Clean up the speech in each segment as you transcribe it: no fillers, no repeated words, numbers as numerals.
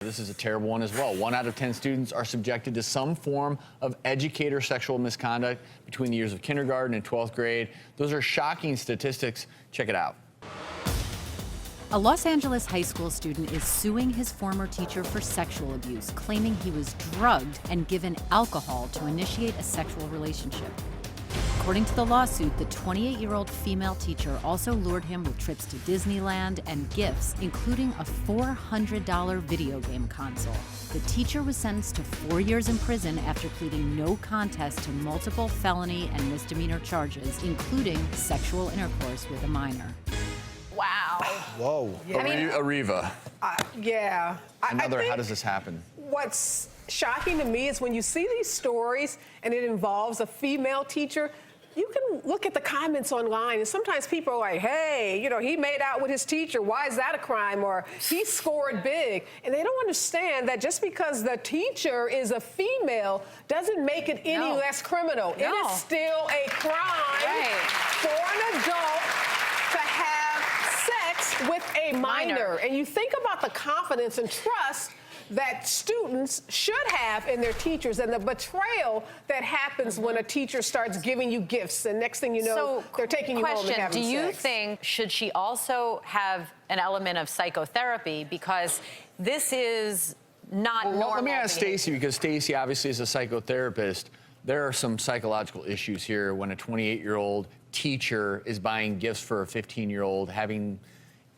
This is a terrible one as well. 1 out of 10 students are subjected to some form of educator sexual misconduct between the years of kindergarten and 12th grade. Those are shocking statistics. Check it out. A Los Angeles high school student is suing his former teacher for sexual abuse, claiming he was drugged and given alcohol to initiate a sexual relationship. According to the lawsuit, the 28-year-old female teacher also lured him with trips to Disneyland and gifts, including a $400 video game console. The teacher was sentenced to 4 years in prison after pleading no contest to multiple felony and misdemeanor charges, including sexual intercourse with a minor. Wow. Whoa. Yeah. Ariva. Yeah. How does this happen? What's shocking to me is when you see these stories and it involves a female teacher, you can look at the comments online, and sometimes people are like, hey, you know, he made out with his teacher. Why is that a crime? Or he scored big. And they don't understand that just because the teacher is a female doesn't make it any less criminal. No. It is still a crime for an adult to have sex with a minor. And you think about the confidence and trust that students should have in their teachers and the betrayal that happens when a teacher starts giving you gifts and next thing you know, they're taking you home and having sex. Do you think, should she also have an element of psychotherapy? Because this is not normal. Let me ask Stacy, because Stacy obviously is a psychotherapist. There are some psychological issues here when a 28-year-old teacher is buying gifts for a 15-year-old, having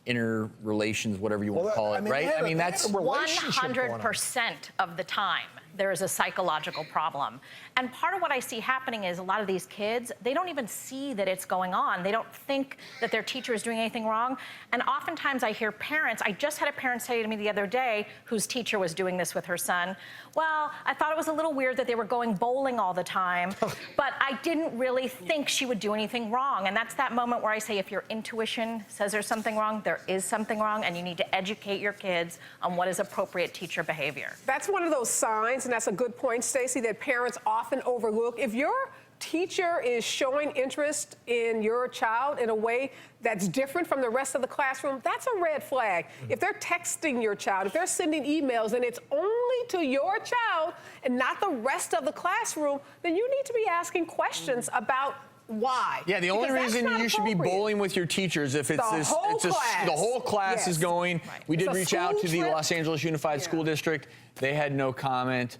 inner relations, whatever you want to call it, right? I mean, that's 100% of the time there is a psychological problem. And part of what I see happening is a lot of these kids, they don't even see that it's going on. They don't think that their teacher is doing anything wrong. And oftentimes I hear parents, I just had a parent say to me the other day, whose teacher was doing this with her son, well, I thought it was a little weird that they were going bowling all the time, but I didn't really think she would do anything wrong. And that's that moment where I say, if your intuition says there's something wrong, there is something wrong, and you need to educate your kids on what is appropriate teacher behavior. That's one of those signs, and that's a good point, Stacy, that parents often overlook. If your teacher is showing interest in your child in a way that's different from the rest of the classroom, that's a red flag. If they're texting your child, if they're sending emails and it's only to your child and not the rest of the classroom, then you need to be asking questions about why. Yeah, the only reason you should be bowling with your teachers if it's the whole class is going. We did reach out to the Los Angeles Unified School District. They had no comment.